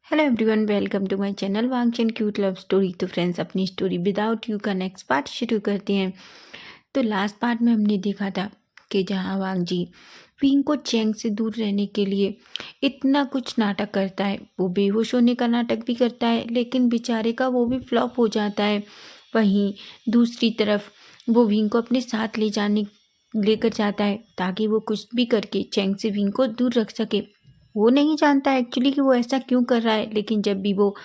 Hello everyone, welcome to my channel वांगचन cute love story. तो friends, अपनी story without you का next part शुरू करते हैं। तो लास्ट पार्ट में हमने देखा था कि जहाँ वांग जी विंग को चैंग से दूर रहने के लिए इतना कुछ नाटक करता है। वो बेहोश होने का नाटक भी करता है, लेकिन बेचारे का वो भी फ्लॉप हो जाता है। वहीं दूसरी तरफ वो विंग को अपने साथ लेकर जाता है ताकि वो कुछ भी करके चैंग से विंग को दूर रख सके। वो नहीं जानता एक्चुअली कि वो ऐसा क्यों कर रहा है, लेकिन जब भी वो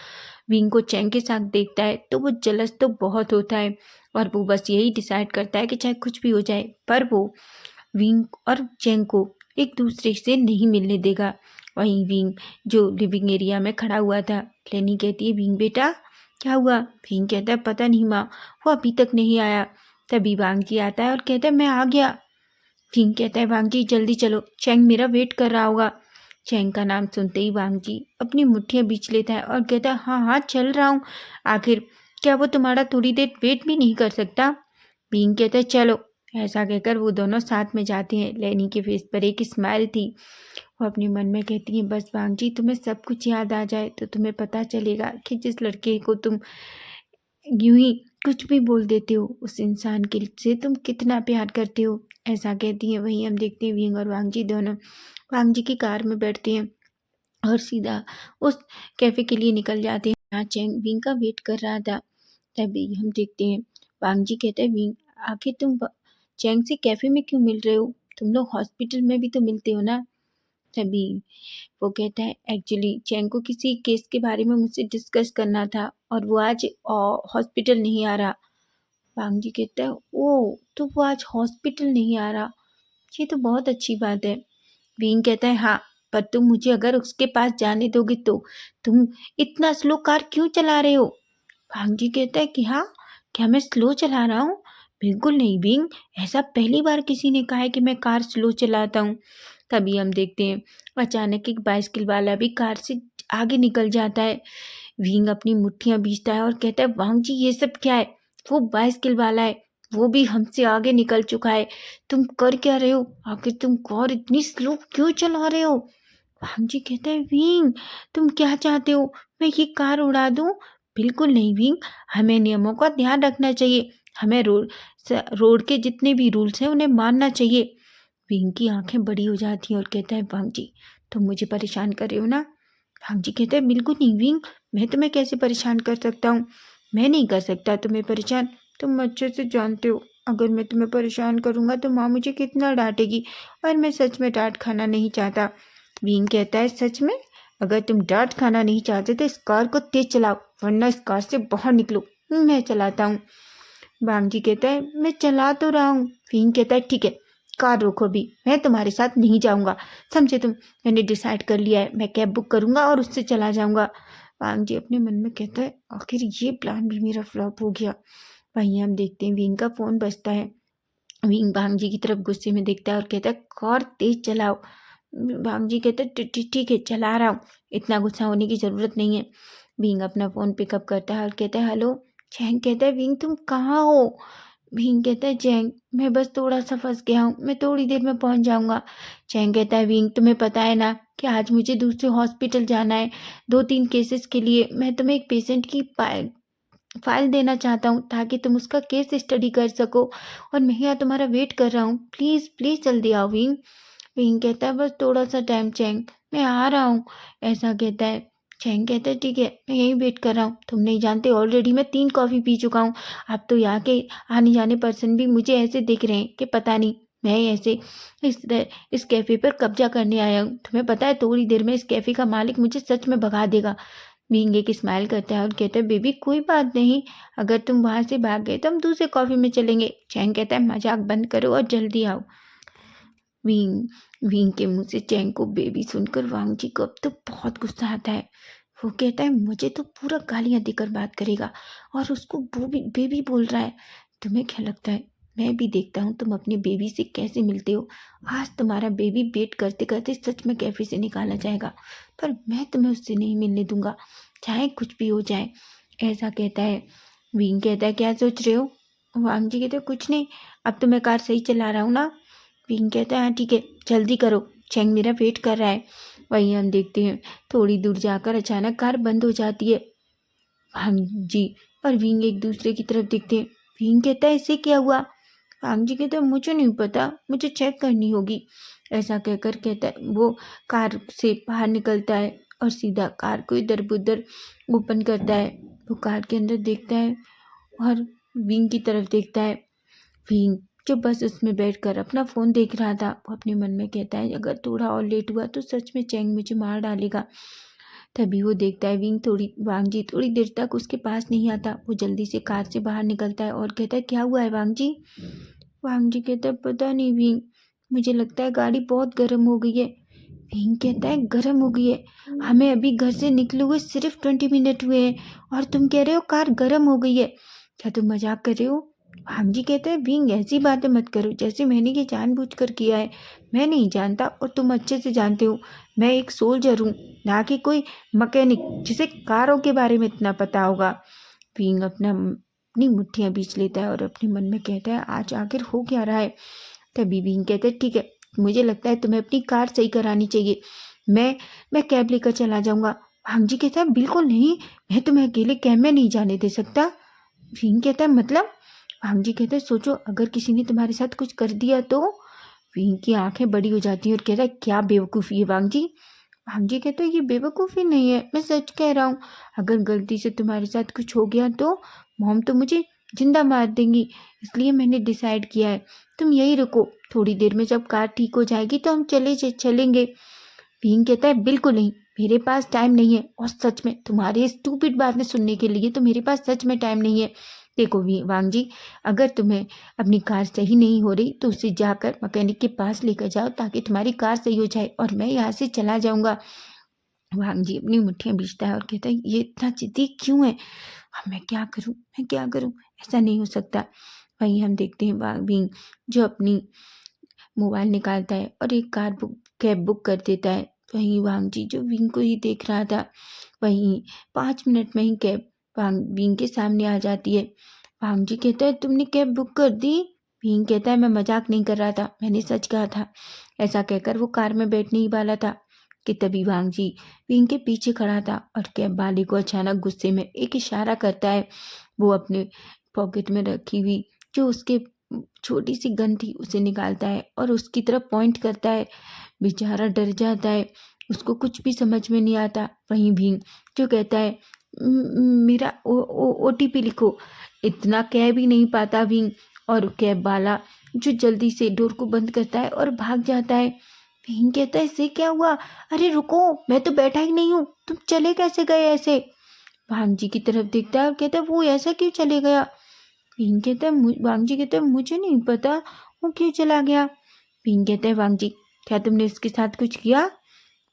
विंग को चैंग के साथ देखता है तो वो जलस तो बहुत होता है और वो बस यही डिसाइड करता है कि चाहे कुछ भी हो जाए, पर वो विंग और चैंग को एक दूसरे से नहीं मिलने देगा। वहीं विंग जो लिविंग एरिया में खड़ा हुआ था, लेनी कहती है, विंग बेटा क्या हुआ? विंग कहता है, पता नहीं माँ, वो अभी तक नहीं आया। तभी वांग जी आता है और कहता है, मैं आ गया। विंग कहता है, वांग जी जल्दी चलो, चैंग मेरा वेट कर रहा होगा। चैंग का नाम सुनते ही वांग जी अपनी मुट्ठियां बीच लेता है और कहता है, हाँ हाँ चल रहा हूँ। आखिर क्या वो तुम्हारा थोड़ी देर वेट भी नहीं कर सकता? विंग कहता है, चलो। ऐसा कहकर वो दोनों साथ में जाते हैं। लेनी के फेस पर एक स्माइल थी। वो अपने मन में कहती है, बस वांग जी तुम्हें सब कुछ याद आ जाए तो तुम्हें पता चलेगा कि जिस लड़के को तुम यूं ही कुछ भी बोल देते हो, उस इंसान के से तुम कितना प्यार करते हो। ऐसा कहती है। वहीं हम देखते हैं विंग और वांग जी दोनों वांग जी की कार में बैठते हैं और सीधा उस कैफ़े के लिए निकल जाते हैं जहाँ चैंग विंग का वेट कर रहा था। तभी हम देखते हैं वांग जी कहते हैं, विंग आखिर तुम चैंग से कैफ़े में क्यों मिल रहे हो? तुम लोग हॉस्पिटल में भी तो मिलते हो ना? तभी वो कहता है, एक्चुअली चैंग को किसी केस के बारे में मुझसे डिस्कस करना था और वो आज हॉस्पिटल नहीं आ रहा। वांग जी कहता है, ओह तो वो आज हॉस्पिटल नहीं आ रहा, ये तो बहुत अच्छी बात है। विंग कहता है, हाँ, पर तुम मुझे अगर उसके पास जाने दोगे तो तुम इतना स्लो कार क्यों चला रहे हो? वांग जी कहता है कि हाँ, क्या मैं स्लो चला रहा हूँ? बिल्कुल नहीं विंग, ऐसा पहली बार किसी ने कहा है कि मैं कार स्लो चलाता हूँ। तभी हम देखते हैं अचानक एक बाइसिकल वाला भी कार से आगे निकल जाता है। विंग अपनी मुट्ठियां बीचता है और कहता है, वांग जी ये सब क्या है? वो बाइसिकल वाला है, वो भी हमसे आगे निकल चुका है। तुम कर क्या रहे हो? आखिर तुम कार इतनी स्लो क्यों चला रहे हो? वांग जी कहता है, विंग तुम क्या चाहते हो, मैं ये कार उड़ा दूं? बिल्कुल नहीं विंग, हमें नियमों का ध्यान रखना चाहिए। हमें रोड के जितने भी रूल्स हैं उन्हें मानना चाहिए। विंग की आंखें बड़ी हो जाती हैं और कहता है, वांग जी तुम मुझे परेशान कर रहे हो ना? वांग जी कहते हैं, बिल्कुल नहीं विंग, मैं तुम्हें कैसे परेशान कर सकता हूँ? मैं नहीं कर सकता तुम्हें परेशान। तुम अच्छे से जानते हो अगर मैं तुम्हें परेशान करूँगा तो माँ मुझे कितना डांटेगी, और मैं सच में डांट खाना नहीं चाहता। विंग कहता है, सच में? अगर तुम डांट खाना नहीं चाहते तो इस कार को तेज चलाओ, वरना इस कार से बाहर निकलो, मैं चलाता हूँ। वांग जी कहता है, मैं चला तो रहा हूँ। विंग कहता है, ठीक है, कार रोको भी, मैं तुम्हारे साथ नहीं जाऊँगा, समझे तुम? मैंने डिसाइड कर लिया है, मैं कैब बुक करूँगा और उससे चला जाऊँगा। वांग जी अपने मन में कहता है, आखिर ये प्लान भी मेरा फ्लॉप हो गया। वहीं हम देखते हैं विंग का फ़ोन बजता है। विंग भांग जी की तरफ गुस्से में देखता है और कहता है, कार तेज चलाओ। भांग जी कहते हैं, ठीक है चला रहा हूँ, इतना गुस्सा होने की ज़रूरत नहीं है। विंग अपना फ़ोन पिकअप करता है और कहता है, हेलो। चैंग कहता है, विंग तुम कहाँ हो? विंग कहता है, चैंग मैं बस थोड़ा सा फंस गया हूँ, मैं थोड़ी देर में पहुँच जाऊँगा। चैंग कहता है, विंग तुम्हें पता है ना कि आज मुझे दूसरे हॉस्पिटल जाना है 2-3 केसेस के लिए। मैं तुम्हें एक पेशेंट की फाइल देना चाहता हूँ ताकि तुम उसका केस स्टडी कर सको, और मैं यहाँ तुम्हारा वेट कर रहा हूँ, प्लीज़ प्लीज़ जल्दी आओ विंग। विंग कहता है, बस थोड़ा सा टाइम चैंग, मैं आ रहा हूँ। ऐसा कहता है। चैंग कहता है, ठीक है मैं यहीं वेट कर रहा हूँ। तुम नहीं जानते ऑलरेडी मैं 3 कॉफ़ी पी चुका हूँ। अब तो यहाँ के आने जाने पर्सन भी मुझे ऐसे देख रहे हैं कि पता नहीं मैं ऐसे इस कैफ़े पर कब्जा करने आया हूँ। तुम्हें पता है थोड़ी देर में इस कैफ़े का मालिक मुझे सच में भगा देगा। विंग एक स्माइल करता है और कहता है, बेबी कोई बात नहीं, अगर तुम वहाँ से भाग गए तो हम दूसरे कॉफ़ी में चलेंगे। चैंग कहता है, मजाक बंद करो और जल्दी आओ। विंग विंग के मुंह से चैंग को बेबी सुनकर वांग जी को अब तो बहुत गुस्सा आता है। वो कहता है, मुझे तो पूरा गालियां देकर बात करेगा और उसको वो भी बेबी बोल रहा है। तुम्हें क्या लगता है मैं भी देखता हूँ तुम अपने बेबी से कैसे मिलते हो। आज तुम्हारा बेबी वेट करते करते सच में कैफे से निकाला जाएगा, पर मैं तुम्हें उससे नहीं मिलने दूंगा, चाहे कुछ भी हो जाए। ऐसा कहता है। विंग कहता है, क्या सोच रहे हो? वांग जी कहते हैं, कुछ नहीं, अब तो मैं कार सही चला रहा हूँ ना। विंग कहता है, हाँ ठीक है जल्दी करो, चैंग मेरा वेट कर रहा है। वहीं हम देखते हैं थोड़ी दूर जाकर अचानक कार बंद हो जाती है। वांग जी और विंग एक दूसरे की तरफ देखते हैं। विंग कहता है इससे क्या हुआ? वांग जी कहता है मुझे नहीं पता, मुझे चेक करनी होगी। ऐसा कहकर कहता है वो कार से बाहर निकलता है और सीधा कार को इधर उधर ओपन करता है। वो कार के अंदर देखता है और विंग की तरफ देखता है। विंग जो बस उसमें बैठकर अपना फ़ोन देख रहा था, वो अपने मन में कहता है अगर थोड़ा और लेट हुआ तो सच में चैंग मुझे मार डालेगा। तभी वो देखता है वांग जी थोड़ी देर तक उसके पास नहीं आता। वो जल्दी से कार से बाहर निकलता है और कहता है क्या हुआ है वांग जी? वांग जी कहता है पता नहीं विंग, मुझे लगता है गाड़ी बहुत गर्म हो गई है। विंग कहता है गर्म हो गई है? हमें अभी घर से निकले हुए सिर्फ 20 मिनट हुए हैं और तुम कह रहे हो कार गर्म हो गई है? क्या तुम मजाक कर रहे हो? वांग जी कहता है विंग ऐसी बातें मत करो जैसे मैंने ये जानबूझकर किया है। मैं नहीं जानता और तुम अच्छे से जानते हो मैं एक सोल्जर हूँ, ना कि कोई मैकेनिक जिसे कारों के बारे में इतना पता होगा। विंग अपनी मुट्ठियां बीच लेता है और अपने मन में कहता है आज आखिर हो क्या रहा है। तभी विंग कहता है ठीक है, मुझे लगता है तुम्हें अपनी कार सही करानी चाहिए। मैं कैब लेकर चला जाऊंगा। वांग जी कहता है बिल्कुल नहीं, मैं तुम्हें अकेले कैब में नहीं जाने दे सकता। विंग कहता है मतलब? वांग जी कहते हैं सोचो अगर किसी ने तुम्हारे साथ कुछ कर दिया तो? विंग की आंखें बड़ी हो जाती हैं और कहता है क्या बेवकूफ़ी है वांग जी? वांग जी कहते हैं ये बेवकूफ़ी नहीं है, मैं सच कह रहा हूँ। अगर गलती से तुम्हारे साथ कुछ हो गया तो मॉम तो मुझे जिंदा मार देंगी। इसलिए मैंने डिसाइड किया है तुम यही रुको, थोड़ी देर में जब कार ठीक हो जाएगी तो हम चलेंगे। विंग कहता है बिल्कुल नहीं, मेरे पास टाइम नहीं है और सच में तुम्हारी स्टूपिड बातें सुनने के लिए तो मेरे पास सच में टाइम नहीं है। देखो वांग जी, अगर तुम्हें अपनी कार सही नहीं हो रही तो उसे जाकर मैकेनिक के पास लेकर जाओ ताकि तुम्हारी कार सही हो जाए और मैं यहाँ से चला जाऊंगा। वांग जी अपनी मुट्ठियां बीचता है और कहता है ये इतना जिद्दी क्यों है? अब मैं क्या करूं, ऐसा नहीं हो सकता। वहीं हम देखते हैं विंग जो अपनी मोबाइल निकालता है और एक कैब बुक कर देता है। वहीं वांग जी जो विंग को ही देख रहा था, वहीं 5 मिनट में ही कैब विंग के सामने आ जाती है। वांग जी कहता है तुमने कैब बुक कर दी? विंग कहता है मैं मजाक नहीं कर रहा था, मैंने सच कहा था। ऐसा कहकर वो कार में बैठने ही वाला था कि तभी वांग जी विंग के पीछे खड़ा था और कैब वाले को अचानक गुस्से में एक इशारा करता है। वो अपने पॉकेट में रखी हुई जो उसके छोटी सी गन थी उसे निकालता है और उसकी तरफ पॉइंट करता है। बेचारा डर जाता है, उसको कुछ भी समझ में नहीं आता। वहीं भीम जो कहता है मेरा OTP लिखो। इतना कह भी नहीं पाता भीम और कैब वाला जो जल्दी से डोर को बंद करता है और भाग जाता है। भीम कहता है इससे क्या हुआ? अरे रुको, मैं तो बैठा ही नहीं हूँ, तुम चले कैसे गए ऐसे? भांग जी की तरफ देखता है और कहता है वो ऐसा क्यों चले गया? वांग जी कहते हैं मुझे नहीं पता वो क्यों चला गया। विंग कहते हैं वांग जी क्या तुमने उसके साथ कुछ किया?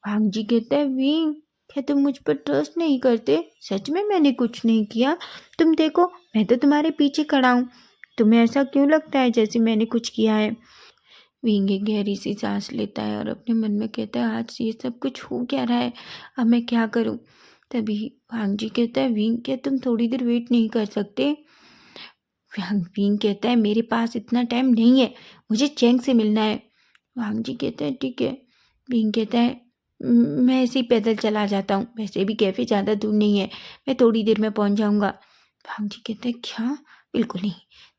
वांग जी कहते हैं विंग क्या तुम मुझ पर ट्रस्ट नहीं करते? सच में मैंने कुछ नहीं किया, तुम देखो मैं तो तुम्हारे पीछे खड़ा हूँ। तुम्हें ऐसा क्यों लगता है जैसे मैंने कुछ किया है? विंग एक गहरी सी सांस लेता है और अपने मन में कहता है आज ये सब कुछ हो क्या रहा है, अब मैं क्या करूँ? तभी वांग जी कहता है विंग क्या तुम थोड़ी देर वेट नहीं कर सकते? विंग कहता है मेरे पास इतना टाइम नहीं है, मुझे चैंग से मिलना है। वांग जी कहता है ठीक है। विंग कहता है मैं ऐसे ही पैदल चला जाता हूँ, वैसे भी कैफ़े ज़्यादा दूर नहीं है, मैं थोड़ी देर में पहुँच जाऊँगा। वांग जी कहते हैं क्या? बिल्कुल नहीं,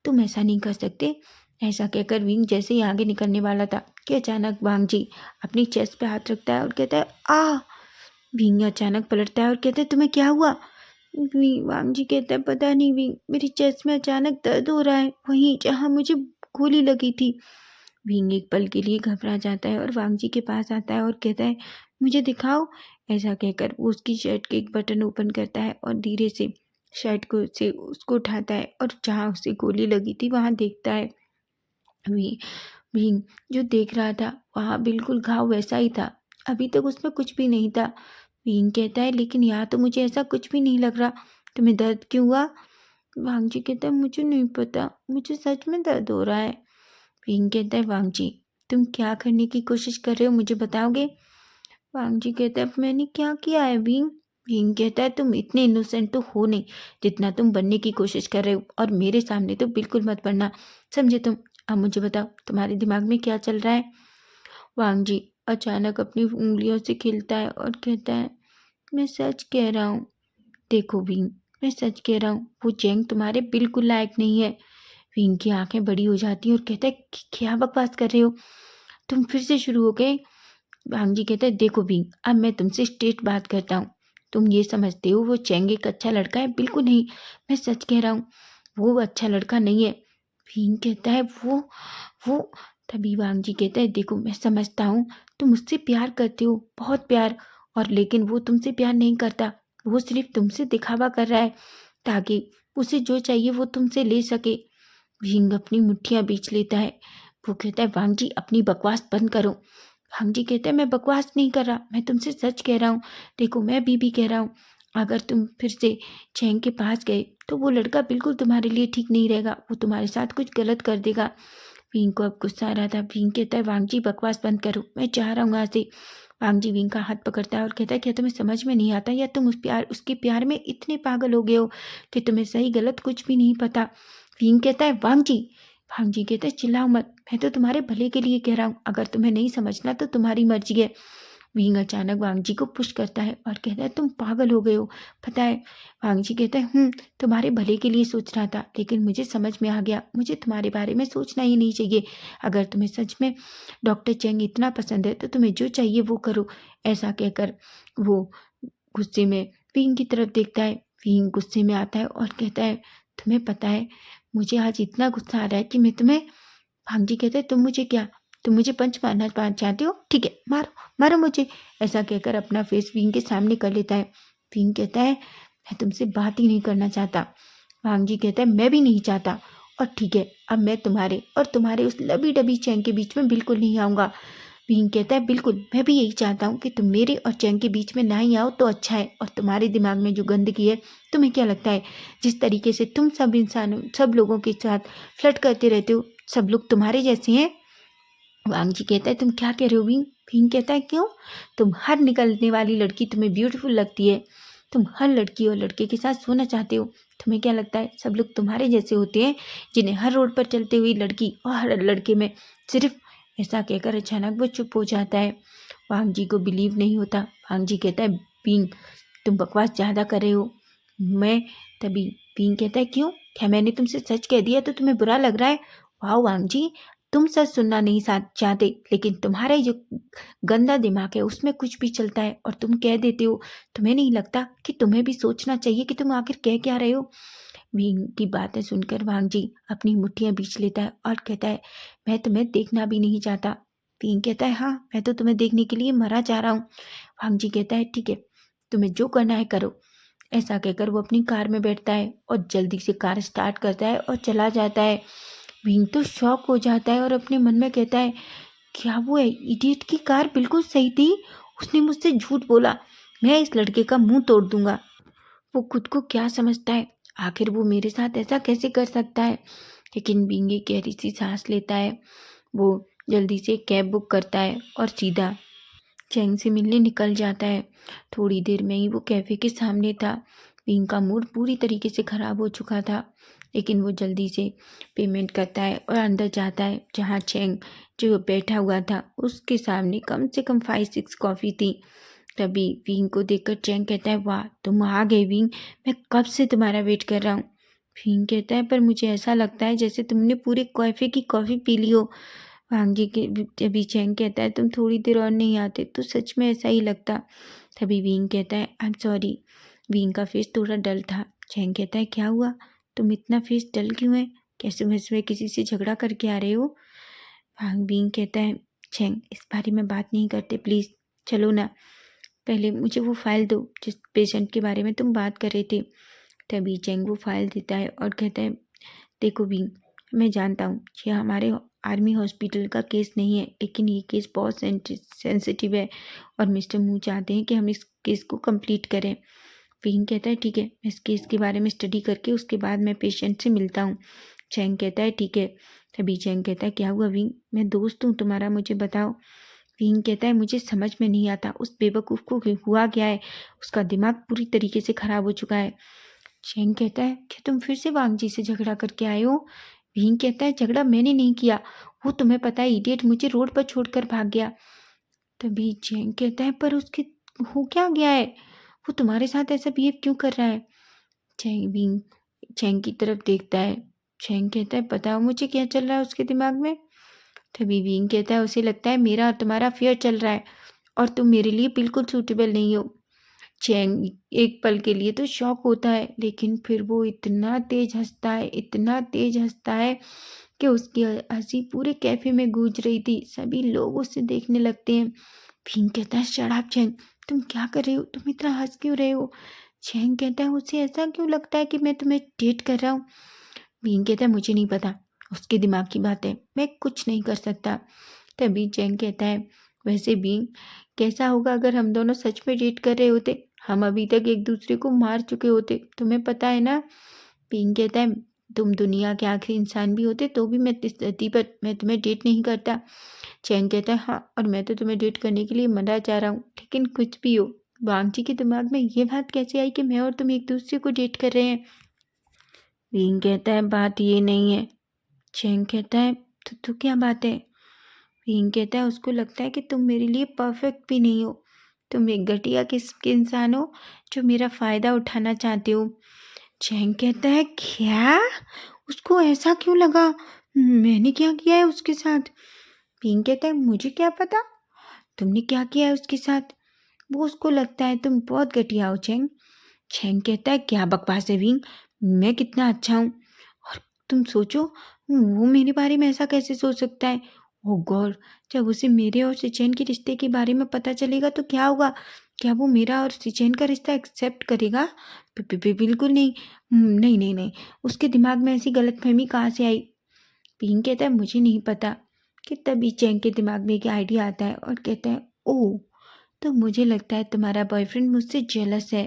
तुम ऐसा नहीं कर सकते। ऐसा कहकर विंग जैसे ही आगे निकलने वाला था कि अचानक वांग जी अपनी चेस्ट पे हाथ रखता है और कहता है आ। विंग अचानक पलटता है और कहता है तुम्हें क्या हुआ? वांग जी कहता है पता नहीं विंग, मेरी चेस्ट में अचानक दर्द हो रहा है वहीं जहाँ मुझे गोली लगी थी। विंग एक पल के लिए घबरा जाता है और वांग जी के पास आता है और कहता है मुझे दिखाओ। ऐसा कहकर वो उसकी शर्ट के एक बटन ओपन करता है और धीरे से शर्ट को से उसको उठाता है और जहाँ उसे गोली लगी थी वहाँ देखता है। वी विंग जो देख रहा था वहाँ बिल्कुल घाव वैसा ही था, अभी तक उसमें कुछ भी नहीं था। विंग कहता है लेकिन यहाँ तो मुझे ऐसा कुछ भी नहीं लग रहा, तुम्हें दर्द क्यों हुआ? वांग जी कहता है मुझे नहीं पता, मुझे सच में दर्द हो रहा है। विंग कहता है वांग जी तुम क्या करने की कोशिश कर रहे हो मुझे बताओगे? वांग जी कहता है मैंने क्या किया है विंग? विंग कहता है तुम इतने इनोसेंट तो हो नहीं जितना तुम बनने की कोशिश कर रहे हो और मेरे सामने तो बिल्कुल मत बनना, समझे तुम? अब मुझे बताओ तुम्हारे दिमाग में क्या चल रहा है? वांग जी अचानक अपनी उंगलियों से खिलता है और कहता है, मैं सच कह रहा हूँ। देखो विंग, मैं सच कह रहा हूँ, वो चैंग तुम्हारे बिल्कुल लायक नहीं है। विंग की आंखें बड़ी हो जाती हैं और कहता है, क्या बकवास कर रहे हो तुम, फिर से शुरू हो गए?" वांग जी कहता है, देखो विंग, अब मैं तुमसे स्ट्रेट बात करता हूँ। तुम ये समझते हो वो चैंग एक अच्छा लड़का है, बिल्कुल नहीं। मैं सच कह रहा हूँ, वो अच्छा लड़का नहीं है। विंग कहता है, वो तभी वांग जी कहता है, देखो मैं समझता हूँ तुम उससे प्यार करते हो, बहुत प्यार, और लेकिन वो तुमसे प्यार नहीं करता। वो सिर्फ तुमसे दिखावा कर रहा है ताकि उसे जो चाहिए वो तुमसे ले सके। विंग अपनी मुट्ठियां बींच लेता है। वो कहता है, वांग जी अपनी बकवास बंद करो। वांग जी कहते हैं, मैं बकवास नहीं कर रहा, मैं तुमसे सच कह रहा हूँ। देखो मैं भी कह रहा हूँ, अगर तुम फिर से चैंग के पास गए तो वो लड़का बिल्कुल तुम्हारे लिए ठीक नहीं रहेगा, वो तुम्हारे साथ कुछ गलत कर देगा। विंग को अब गुस्सा आ रहा था। विंग कहता है, वांग जी बकवास बंद करो, मैं जा रहा हूँ यहाँ से। वांग जी विंग का हाथ पकड़ता है और कहता है, क्या तुम्हें समझ में नहीं आता, या तुम उसके प्यार में इतने पागल हो गए हो कि तुम्हें सही गलत कुछ भी नहीं पता। विंग कहता है, वांग जी कहते हैं, चिल्लाओ मत, मैं तो तुम्हारे भले के लिए कह रहा हूँ, अगर तुम्हें नहीं समझना तो तुम्हारी मर्जी है। विंग अचानक वांग जी को पुश करता है और कहता है, तुम पागल हो गए हो, पता है। वांग जी कहता है, तुम्हारे भले के लिए सोच रहा था, लेकिन मुझे समझ में आ गया, मुझे तुम्हारे बारे में सोचना ही नहीं चाहिए। अगर तुम्हें सच में डॉक्टर चैंग इतना पसंद है तो तुम्हें जो चाहिए वो करो। ऐसा कहकर वो गुस्से में विंग की तरफ देखता है। विंग गुस्से में आता है और कहता है, तुम्हें पता है मुझे आज इतना गुस्सा आ रहा है कि मैं तुम्हें। भांग जी कहते हैं, तुम मुझे पंच मारना चाहते हो, ठीक है, मारो मारो मुझे। ऐसा कहकर अपना फेस विंग के सामने कर लेता है। विंग कहता है, मैं तुमसे बात ही नहीं करना चाहता। भांग जी कहता है, मैं भी नहीं चाहता, और ठीक है, अब मैं तुम्हारे और तुम्हारे उस लबी डबी चैंग के बीच में बिल्कुल नहीं आऊँगा। विंग कहता है, बिल्कुल, मैं भी यही चाहता हूँ कि तुम मेरे और चैंग के बीच में ना ही आओ तो अच्छा है। और तुम्हारे दिमाग में जो गंदगी है, तुम्हें क्या लगता है जिस तरीके से तुम सब इंसानों सब लोगों के साथ फ्लर्ट करते रहते हो, सब लोग तुम्हारे जैसे हैं? वांग जी कहता है, तुम क्या कह रहे हो विंग? विंग कहता है, क्यों? तुम हर निकलने वाली लड़की तुम्हें ब्यूटीफुल लगती है, तुम हर लड़की और लड़के के साथ सोना चाहते हो। तुम्हें क्या लगता है सब लोग तुम्हारे जैसे होते हैं, जिन्हें हर रोड पर चलते हुई लड़की और हर लड़के में सिर्फ। ऐसा कहकर अचानक वो चुप हो जाता है। वांग जी को बिलीव नहीं होता। वांग जी कहता है, विंग तुम बकवास ज़्यादा कर रहे हो। मैं तभी विंग कहता है, क्यों? क्या मैंने तुमसे सच कह दिया तो तुम्हें बुरा लग रहा है? वाह वांग जी, तुम सच सुनना नहीं चाहते, लेकिन तुम्हारा जो गंदा दिमाग है उसमें कुछ भी चलता है और तुम कह देते हो। तुम्हें नहीं लगता कि तुम्हें भी सोचना चाहिए कि तुम आखिर कह क्या रहे हो? विंग की बातें सुनकर वांग जी अपनी मुट्ठियां बीच लेता है और कहता है, मैं तुम्हें देखना भी नहीं चाहता। विंग कहता है, हाँ, मैं तो तुम्हें देखने के लिए मरा जा रहा हूँ। वांग जी कहता है, ठीक है, तुम्हें जो करना है करो। ऐसा कहकर वो अपनी कार में बैठता है और जल्दी से कार स्टार्ट करता है और चला जाता है। विंग तो शॉक हो जाता है और अपने मन में कहता है, क्या वो है इडियट की कार बिल्कुल सही थी, उसने मुझसे झूठ बोला, मैं इस लड़के का मुंह तोड़ दूंगा। वो खुद को क्या समझता है, आखिर वो मेरे साथ ऐसा कैसे कर सकता है? लेकिन विंग एक गहरी सी सांस लेता है। वो जल्दी से कैब बुक करता है और सीधा चैंग से मिलने निकल जाता है। थोड़ी देर में ही वो कैफ़े के सामने था। विंग का मूड पूरी तरीके से ख़राब हो चुका था, लेकिन वो जल्दी से पेमेंट करता है और अंदर जाता है, जहाँ चैंग जो बैठा हुआ था उसके सामने कम से कम 5-6 कॉफ़ी थी। तभी विंग को देखकर चैंग कहता है, वाह तुम आ गए विंग, मैं कब से तुम्हारा वेट कर रहा हूँ। विंग कहता है, पर मुझे ऐसा लगता है जैसे तुमने पूरे कैफ़े की कॉफ़ी पी ली हो। वांग जी के तभी चैंग कहता है, तुम थोड़ी देर और नहीं आते तो सच में ऐसा ही लगता। तभी विंग कहता है, आई एम सॉरी। विंग का फेस थोड़ा डल था। चैंग कहता है, क्या हुआ, तुम इतना फेस डल क्यों है, कैसे में किसी से झगड़ा करके आ रहे हो? वांग विंग कहता है, चैंग इस बारे में बात नहीं करते प्लीज़, चलो ना, पहले मुझे वो फाइल दो जिस पेशेंट के बारे में तुम बात कर रहे थे। तभी चैंग वो फाइल देता है और कहता है, देखो विंग, मैं जानता हूँ ये हमारे आर्मी हॉस्पिटल का केस नहीं है, लेकिन ये केस बहुत सेंसिटिव है और मिस्टर मू चाहते हैं कि हम इस केस को कंप्लीट करें। विंग कहता है, ठीक है, मैं इस केस के बारे में स्टडी करके उसके बाद मैं पेशेंट से मिलता हूँ। चैंग कहता है, ठीक है। तभी चैंग कहता है, क्या हुआ विंग, मैं दोस्त हूँ तुम्हारा, मुझे बताओ। विंग कहता है, मुझे समझ में नहीं आता उस बेवकूफ़ को हुआ क्या है, उसका दिमाग पूरी तरीके से ख़राब हो चुका है। चैंग कहता है, क्या तुम फिर से वांग जी से झगड़ा करके आए हो? विंग कहता है, झगड़ा मैंने नहीं किया, वो तुम्हें पता है इडियट मुझे रोड पर छोड़कर भाग गया। तभी चैंग कहता है, पर उसके हो क्या गया है, वो तुम्हारे साथ ऐसा बिहेव क्यों कर रहा है। चैंग विंग चैंग की तरफ देखता है। चैंग कहता है, बताओ मुझे क्या चल रहा है उसके दिमाग में। तभी विंग कहता है, उसे लगता है मेरा और तुम्हारा अफेयर चल रहा है और तुम मेरे लिए बिल्कुल सूटेबल नहीं हो। चैंग एक पल के लिए तो शॉक होता है, लेकिन फिर वो इतना तेज हंसता है, इतना तेज हंसता है कि उसकी हंसी पूरे कैफे में गूंज रही थी। सभी लोग उसे देखने लगते हैं। फिंग कहता है, शट अप चैंग, तुम क्या कर रहे हो, तुम इतना हंस क्यों रहे हो। चैंग कहता है, उसे ऐसा क्यों लगता है कि मैं तुम्हें डेट कर रहा हूँ। फिंग कहता है, मुझे नहीं पता, उसके दिमाग की बात है, मैं कुछ नहीं कर सकता। तभी चैंग कहता है, वैसे भी कैसा होगा अगर हम दोनों सच में डेट कर रहे होते, हम अभी तक एक दूसरे को मार चुके होते, तुम्हें पता है ना। पिंक कहता है, तुम दुनिया के आखिरी इंसान भी होते तो भी मैं इस धरती पर मैं तुम्हें डेट नहीं करता। चैंग कहता है, हाँ, और मैं तो तुम्हें डेट करने के लिए मना चाह रहा हूँ, लेकिन कुछ भी हो, वांगची के दिमाग में ये बात कैसे आई कि मैं और तुम एक दूसरे को डेट कर रहे हैं। पिंक कहता है, बात ये नहीं है। चैंग कहता है, तो क्या बात है। भीम कहता है, उसको लगता है कि तुम मेरे लिए परफेक्ट भी नहीं हो, तुम एक घटिया किस्म के इंसान हो जो मेरा फ़ायदा उठाना चाहते हो। चैंग कहता है, क्या, उसको ऐसा क्यों लगा, मैंने क्या किया है उसके साथ। भीम कहता है, मुझे क्या पता तुमने क्या किया है उसके साथ, वो उसको लगता है तुम बहुत घटिया हो चैंग। चैंग कहता है, क्या बकवास है भीम, मैं कितना अच्छा हूँ, और तुम सोचो, वो मेरे बारे में ऐसा कैसे सोच सकता है। ओ गॉड, जब उसे मेरे और सिचैन के रिश्ते के बारे में पता चलेगा तो क्या होगा, क्या वो मेरा और सिचैन का रिश्ता एक्सेप्ट करेगा। बिल्कुल नहीं। नहीं नहीं नहीं, उसके दिमाग में ऐसी गलतफहमी कहाँ से आई। पिंक कहता है, मुझे नहीं पता। कि तभी चैंग के दिमाग में एक आइडिया आता है और कहता है, ओ, तो मुझे लगता है तुम्हारा बॉयफ्रेंड मुझसे जेलस है।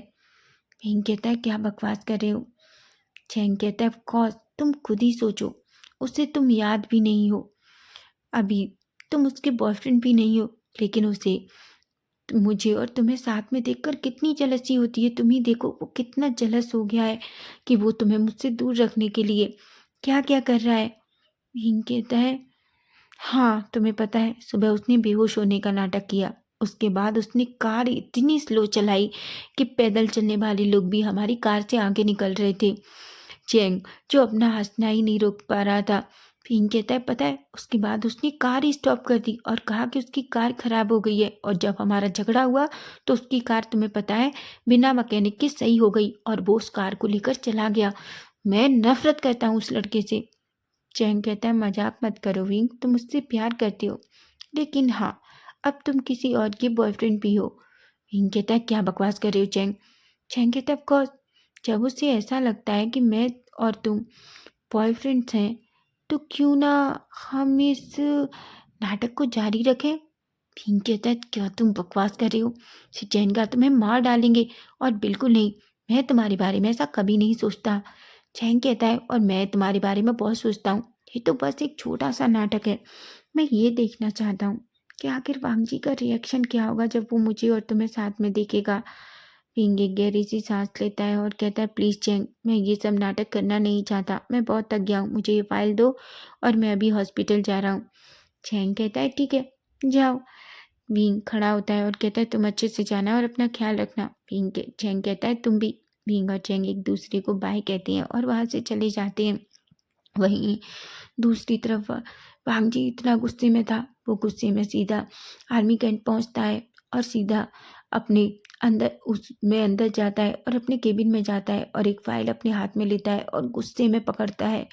पिंक कहता है, क्या बकवास कर रहे हो। चैंग कहता है, ऑफ कोर्स, तुम खुद ही सोचो, उसे तुम याद भी नहीं हो अभी, तुम उसके बॉयफ्रेंड भी नहीं हो, लेकिन उसे मुझे और तुम्हें साथ में देखकर कितनी जलसी होती है। तुम ही देखो वो कितना जलस हो गया है कि वो तुम्हें मुझसे दूर रखने के लिए क्या क्या कर रहा है। भीम कहता है, हाँ, तुम्हें पता है सुबह उसने बेहोश होने का नाटक किया, उसके बाद उसने कार इतनी स्लो चलाई कि पैदल चलने वाले लोग भी हमारी कार से आगे निकल रहे थे। चैंग, जो अपना हंसना ही नहीं रोक पा रहा था। फिंग कहता है, पता है उसके बाद उसने कार ही स्टॉप कर दी और कहा कि उसकी कार खराब हो गई है, और जब हमारा झगड़ा हुआ तो उसकी कार, तुम्हें पता है, बिना मैकेनिक के सही हो गई और वो उस कार को लेकर चला गया। मैं नफरत करता हूँ उस लड़के से। चैंग कहता है, मजाक मत करो विंग, तुम मुझसे प्यार करते हो, लेकिन हाँ, अब तुम किसी और के बॉयफ्रेंड भी हो। विंग कहता है, क्या बकवास कर रहे हो चैंग। चैंग कहता है, ऑफकोर्स, जब उसे ऐसा लगता है कि मैं और तुम बॉयफ्रेंड्स हैं, तो क्यों ना हम इस नाटक को जारी रखें। भीम कहता है, क्या तुम बकवास कर रहे हो, चैन का तुम्हें मार डालेंगे। और बिल्कुल नहीं, मैं तुम्हारे बारे में ऐसा कभी नहीं सोचता। चैन कहता है, और मैं तुम्हारे बारे में बहुत सोचता हूँ, ये तो बस एक छोटा सा नाटक है। मैं ये देखना चाहता हूँ कि आखिर वांगजी का रिएक्शन क्या होगा जब वो मुझे और तुम्हें साथ में देखेगा। पिंग एक गहरी सी सांस लेता है और कहता है, प्लीज़ चैंग, मैं ये सब नाटक करना नहीं चाहता, मैं बहुत थक गया हूँ, मुझे ये फाइल दो और मैं अभी हॉस्पिटल जा रहा हूँ। चैंग कहता है, ठीक है, जाओ। विंग खड़ा होता है और कहता है, तुम अच्छे से जाना और अपना ख्याल रखना। चैंग कहता है, तुम भी। विंग और चैंग एक दूसरे को बाय कहते हैं और वहाँ से चले जाते हैं। वहीं दूसरी तरफ वांगजी इतना गुस्से में था, वो गुस्से में सीधा आर्मी कैंट पहुंचता है और सीधा अपने अंदर जाता है और अपने केबिन में जाता है और एक फाइल अपने हाथ में लेता है और गुस्से में पकड़ता है।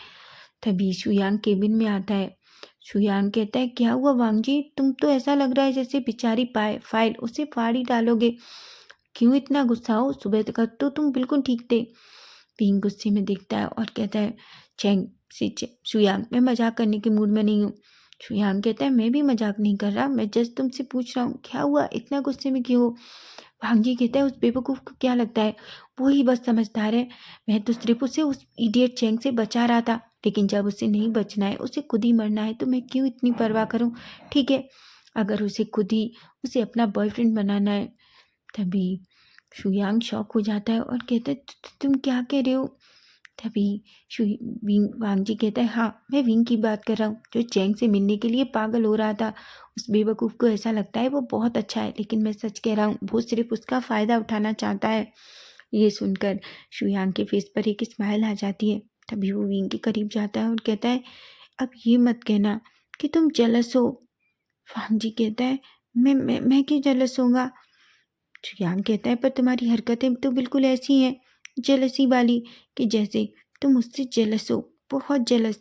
तभी शुयांग केबिन में आता है। शुयांग कहता है, क्या हुआ वांगजी, तुम तो ऐसा लग रहा है जैसे बेचारी फाइल उसे फाड़ ही डालोगे, क्यों इतना गुस्सा हो, सुबह तक तो तुम बिल्कुल ठीक थे। पिंग गुस्से में देखता है और कहता है, चैंग शुयांग, मैं मजाक करने के मूड में नहीं हूँ। शुयांग कहता है, मैं भी मजाक नहीं कर रहा, मैं जस्ट तुमसे पूछ रहा हूँ क्या हुआ, इतना गुस्से में क्यों हो। भांजी कहता है, उस बेवकूफ़ को क्या लगता है, वो ही बस समझदार है, मैं तो सिर्फ उसे उस इडियट चैंग से बचा रहा था, लेकिन जब उसे नहीं बचना है, उसे खुद ही मरना है, तो मैं क्यों इतनी परवाह करूँ। ठीक है, अगर उसे अपना बॉयफ्रेंड बनाना है। तभी शुयांग शॉक हो जाता है और कहता है, तुम क्या कह रहे हो। तभी वांगजी कहता है, हाँ, मैं विंग की बात कर रहा हूँ, जो चैंग से मिलने के लिए पागल हो रहा था, उस बेवकूफ़ को ऐसा लगता है वो बहुत अच्छा है, लेकिन मैं सच कह रहा हूँ वो सिर्फ उसका फ़ायदा उठाना चाहता है। ये सुनकर शुयांग के फेस पर एक स्माइल आ जाती है। तभी वो विंग के करीब जाता है और कहता है, अब ये मत कहना कि तुम जेलस हो। वांग जी कहता है, मैं क्यों जेलस होऊंगा? शुयांग कहता है, पर तुम्हारी हरकतें तो बिल्कुल ऐसी हैं, जेलसी वाली, कि जैसे तुम उससे जेलस हो, बहुत जेलस।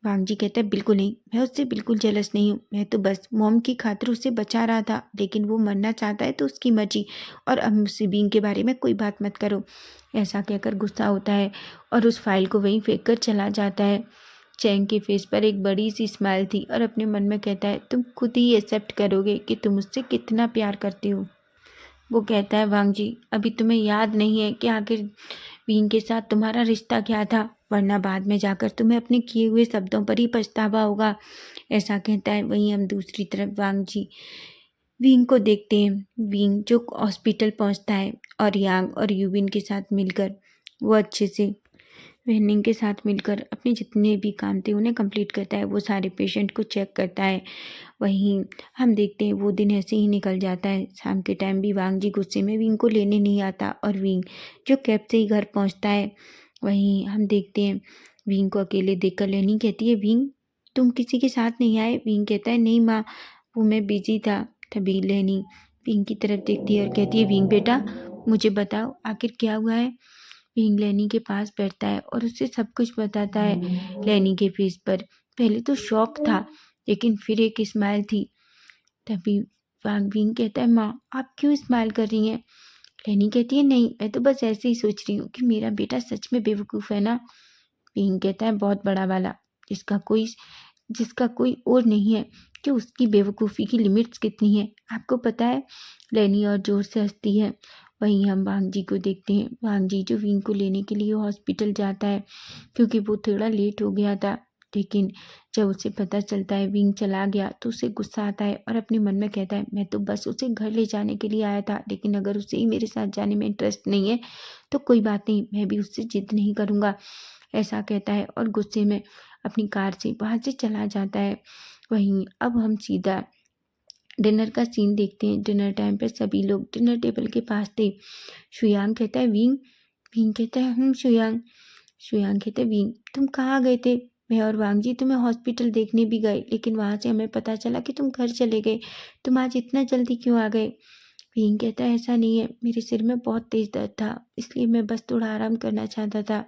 वांग जी कहता है, बिल्कुल नहीं, मैं उससे बिल्कुल जेलस नहीं हूँ। मैं तो बस मॉम की खातिर उसे बचा रहा था, लेकिन वो मरना चाहता है तो उसकी मर्जी, और अब मुझसे बींग के बारे में कोई बात मत करो। ऐसा कहकर गुस्सा होता है और उस फाइल को वहीं फेंक कर चला जाता है। चैंग के फेस पर एक बड़ी सी स्माइल थी और अपने मन में कहता है, तुम खुद ही एक्सेप्ट करोगे कि तुम उससे कितना प्यार करते हो। वो कहता है, वांग जी, अभी तुम्हें याद नहीं है कि आखिर वीन के साथ तुम्हारा रिश्ता क्या था, वरना बाद में जाकर तुम्हें अपने किए हुए शब्दों पर ही पछतावा होगा। ऐसा कहता है। वहीं हम दूसरी तरफ वांग जी विंग को देखते हैं। विंग जो हॉस्पिटल पहुंचता है और यांग और यूबिन के साथ मिलकर वो अच्छे से वेनिंग के साथ मिलकर अपने जितने भी काम थे उन्हें कंप्लीट करता है। वो सारे पेशेंट को चेक करता है। वहीं हम देखते हैं वो दिन ऐसे ही निकल जाता है। शाम के टाइम भी वांग जी गुस्से में विंग को लेने नहीं आता और विंग जो कैब से ही घर पहुंचता है। वहीं हम देखते हैं विंग को अकेले देखकर लेनी कहती है, विंग तुम किसी के साथ नहीं आए? विंग कहता है, नहीं माँ, वो मैं बिजी था। तभी लेनी विंग की तरफ देखती है और कहती है, विंग बेटा, मुझे बताओ आखिर क्या हुआ है। विंग लेनी के पास बैठता है और उसे सब कुछ बताता है। लेनी के फेस पर पहले तो शॉक था, लेकिन फिर एक स्माइल थी। तभी वांग विंग कहता है, माँ आप क्यों स्माइल कर रही हैं? लेनी कहती है, नहीं, मैं तो बस ऐसे ही सोच रही हूँ कि मेरा बेटा सच में बेवकूफ़ है ना। विंग कहता है, बहुत बड़ा वाला, जिसका कोई जिसका कोई और नहीं है कि उसकी बेवकूफ़ी की लिमिट्स कितनी है, आपको पता है। लेनी और जोर से हंसती है। वहीं हम वांग जी को देखते हैं। वांग जी जो विंग को लेने के लिए हॉस्पिटल जाता है, क्योंकि वो थोड़ा लेट हो गया था। लेकिन जब उसे पता चलता है विंग चला गया तो उसे गुस्सा आता है और अपने मन में कहता है, मैं तो बस उसे घर ले जाने के लिए आया था, लेकिन अगर उसे ही मेरे साथ जाने में इंटरेस्ट नहीं है तो कोई बात नहीं, मैं भी उससे जिद नहीं करूँगा। ऐसा कहता है और गुस्से में अपनी कार से वहाँ से चला जाता है। वहीं अब हम सीधा डिनर का सीन देखते हैं। डिनर टाइम पर सभी लोग डिनर टेबल के पास थे। शुयांग कहता है, विंग। विंग कहता है, शुयांग। शुयांग कहते हैं, विंग तुम कहाँ गए थे? मैं और वांग जी तुम्हें हॉस्पिटल देखने भी गए, लेकिन वहाँ से हमें पता चला कि तुम घर चले गए। तुम आज इतना जल्दी क्यों आ गए? विंग कहता है, ऐसा नहीं है, मेरे सिर में बहुत तेज दर्द था, इसलिए मैं बस थोड़ा आराम करना चाहता था।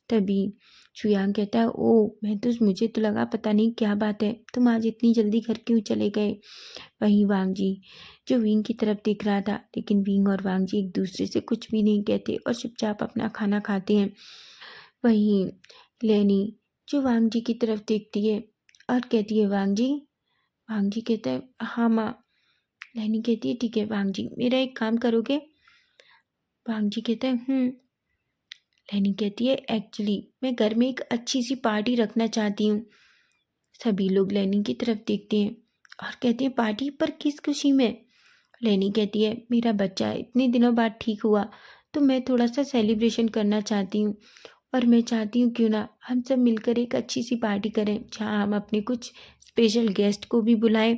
तभी शुयांग कहता है, ओह, मुझे तो लगा पता नहीं क्या बात है, तुम आज इतनी जल्दी घर क्यों चले गए? वहीं वांग जी जो विंग की तरफ देख रहा था, लेकिन विंग और वांग जी एक दूसरे से कुछ भी नहीं कहते और चुपचाप अपना खाना खाते हैं। वहीं लेनी जो वांग जी की तरफ देखती है और कहती है, वांग जी। वांग जी कहता है, हाँ माँ। लेनी कहती है, ठीक है वांग जी, मेरा एक काम करोगे? वांग जी कहता है, लेनी कहती है, एक्चुअली मैं घर में एक अच्छी सी पार्टी रखना चाहती हूँ। सभी लोग लेनी की तरफ देखते हैं और कहते हैं, पार्टी पर किस खुशी में? लेनी कहती है, मेरा बच्चा इतने दिनों बाद ठीक हुआ तो मैं थोड़ा सा सेलिब्रेशन करना चाहती हूँ, और मैं चाहती हूँ क्यों ना हम सब मिलकर एक अच्छी सी पार्टी करें जहाँ हम अपने कुछ स्पेशल गेस्ट को भी बुलाएं।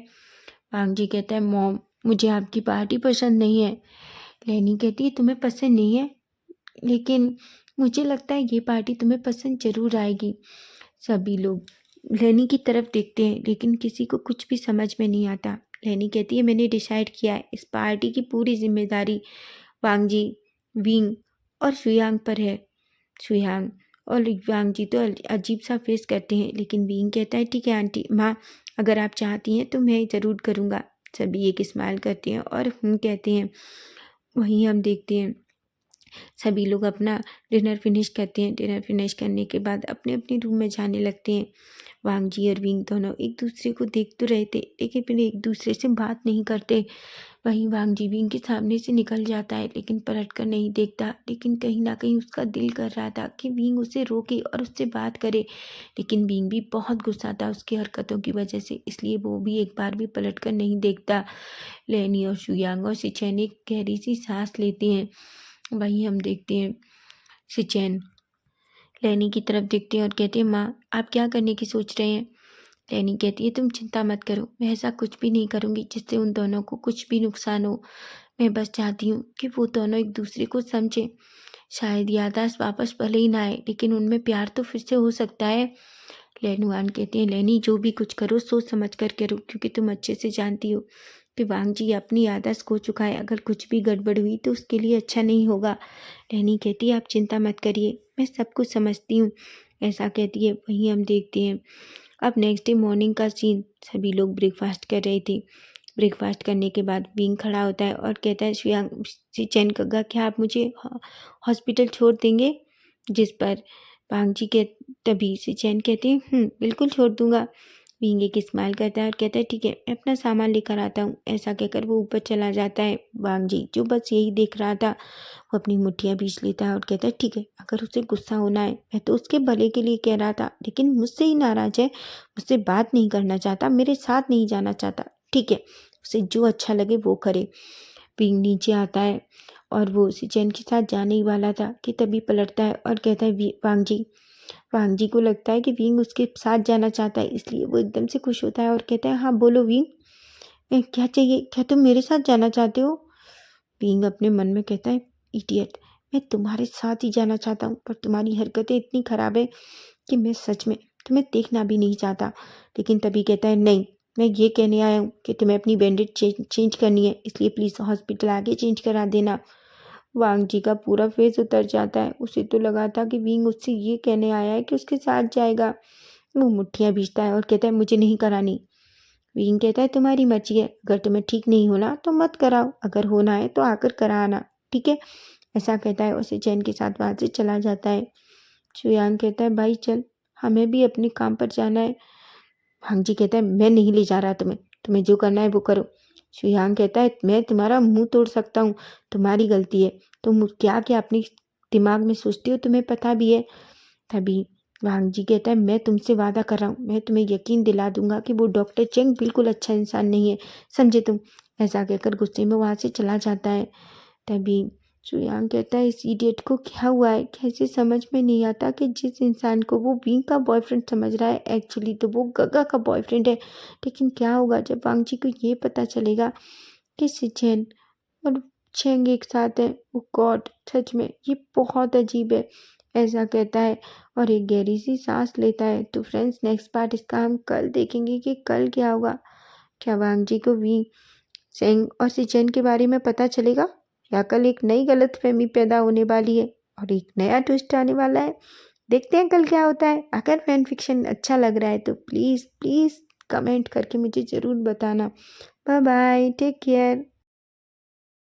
वांग जी कहता है, मॉम, मुझे आपकी पार्टी पसंद नहीं है। लेनी कहती है, तुम्हें पसंद नहीं है, लेकिन मुझे लगता है ये पार्टी तुम्हें पसंद जरूर आएगी। सभी लोग लेनी की तरफ देखते हैं, लेकिन किसी को कुछ भी समझ में नहीं आता। लेनी कहती है, मैंने डिसाइड किया है, इस पार्टी की पूरी जिम्मेदारी वांग जी, विंग और शुयांग पर है। शुयांग और वांग जी तो अजीब सा फेस करते हैं, लेकिन विंग कहता है, ठीक है आंटी माँ, अगर आप चाहती हैं तो मैं ज़रूर करूँगा। सभी एक स्माइल करते हैं और कहते हैं। वहीं हम देखते हैं सभी लोग अपना डिनर फिनिश करते हैं। डिनर फिनिश करने के बाद अपने अपने रूम में जाने लगते हैं। वांग जी और विंग दोनों एक दूसरे को देख तो रहे थे, लेकिन फिर एक दूसरे से बात नहीं करते। वहीं वांग जी विंग के सामने से निकल जाता है, लेकिन पलट कर नहीं देखता। लेकिन कहीं ना कहीं उसका दिल कर रहा था कि विंग उसे रोके और उससे बात करे, लेकिन विंग भी बहुत गुस्सा था उसकी हरकतों की वजह से, इसलिए वो भी एक बार भी पलट कर नहीं देखता। लेनी और शुयांग और सिचैन एक गहरी सी सांस लेते हैं। वहीं हम देखते हैं सिचैन लेनी की तरफ देखते हैं और कहते हैं, माँ आप क्या करने की सोच रहे हैं? रैनी कहती है तुम चिंता मत करो, मैं ऐसा कुछ भी नहीं करूँगी जिससे उन दोनों को कुछ भी नुकसान हो। मैं बस चाहती हूँ कि वो दोनों एक दूसरे को समझें। शायद याददाश्त वापस भले ही ना आए, लेकिन उनमें प्यार तो फिर से हो सकता है। लेनुआन कहते हैं लेनी जो भी कुछ करो सोच समझ कर करो, क्योंकि तुम अच्छे से जानती हो कि वांग जी अपनी याददाश्त खो चुका है। अगर कुछ भी गड़बड़ हुई तो उसके लिए अच्छा नहीं होगा। लेनी कहती है आप चिंता मत करिए, मैं सब कुछ समझती हूँ। ऐसा कहती है। वहीं हम देखते हैं अब नेक्स्ट डे मॉर्निंग का सीन। सभी लोग ब्रेकफास्ट कर रहे थे। ब्रेकफास्ट करने के बाद विंग खड़ा होता है और कहता है शिचेन कगा क्या आप मुझे हॉस्पिटल छोड़ देंगे? जिस पर वांग जी के तभी शिचेन कहते हैं बिल्कुल छोड़ दूंगा। विंग एक स्माइल करता है और कहता है ठीक है मैं अपना सामान लेकर आता हूँ। ऐसा कहकर वो ऊपर चला जाता है। वांग जी जो बस यही देख रहा था वो अपनी मुठ्ठियाँ बीच लेता है और कहता है ठीक है अगर उसे गुस्सा होना है, मैं तो उसके भले के लिए कह रहा था, लेकिन मुझसे ही नाराज है, मुझसे बात नहीं करना चाहता, मेरे साथ नहीं जाना चाहता। ठीक है उसे जो अच्छा लगे वो करे। विंग नीचे आता है और वो शिचेन के साथ जाने ही वाला था कि तभी पलटता है और कहता है वांग जी को लगता है कि विंग उसके साथ जाना चाहता है, इसलिए वो एकदम से खुश होता है और कहता है हाँ बोलो विंग, क्या चाहिए? क्या तुम मेरे साथ जाना चाहते हो? विंग अपने मन में कहता है इडियट, मैं तुम्हारे साथ ही जाना चाहता हूँ, पर तुम्हारी हरकतें इतनी खराब है कि मैं सच में तुम्हें देखना भी नहीं चाहता। लेकिन तभी कहता है नहीं, मैं ये कहने आया हूँ कि तुम्हें अपनी बैंडेज चेंज करनी है, इसलिए प्लीज़ हॉस्पिटल आके चेंज करा देना। वांग जी का पूरा फेस उतर जाता है। उसे तो लगा था कि विंग उससे ये कहने आया है कि उसके साथ जाएगा। वो मुट्ठियाँ भींचता है और कहता है मुझे नहीं करानी। विंग कहता है तुम्हारी मर्जी है, अगर तुम्हें ठीक नहीं होना तो मत कराओ, अगर होना है तो आकर कराना, ठीक है? ऐसा कहता है। उसे चैन के साथ वहाँ से चला जाता है। शुयांग कहता है भाई चल, हमें भी अपने काम पर जाना है। वांग जी कहता है मैं नहीं ले जा रहा तुम्हें, तुम्हें जो करना है वो करो। शुयांग कहता है मैं तुम्हारा मुंह तोड़ सकता हूँ, तुम्हारी गलती है, तुम क्या क्या अपने दिमाग में सोचती हो तुम्हें पता भी है। तभी वांग जी कहता है मैं तुमसे वादा कर रहा हूँ, मैं तुम्हें यकीन दिला दूंगा कि वो डॉक्टर चेंग बिल्कुल अच्छा इंसान नहीं है, समझे तुम? ऐसा कहकर गुस्से में वहाँ से चला जाता है। तभी शुयांग कहता है इस इडियट को क्या हुआ है, कैसे समझ में नहीं आता कि जिस इंसान को वो विंग का बॉयफ्रेंड समझ रहा है एक्चुअली तो वो गगा का बॉयफ्रेंड है। लेकिन क्या होगा जब वांग जी को ये पता चलेगा कि शिचेन और चेंग एक साथ है? ओ गॉड, सच में ये बहुत अजीब है। ऐसा कहता है और एक गहरी सी सांस लेता है। तो फ्रेंड्स नेक्स्ट पार्ट इसका हम कल देखेंगे कि कल क्या होगा। क्या वांग जी को वी सेंग और सिचेन के बारे में पता चलेगा, या कल एक नई गलतफहमी पैदा होने वाली है और एक नया ट्विस्ट आने वाला है? देखते हैं कल क्या होता है। अगर फैन फिक्शन अच्छा लग रहा है तो प्लीज़ प्लीज़ कमेंट करके मुझे ज़रूर बताना। Bye bye, take care.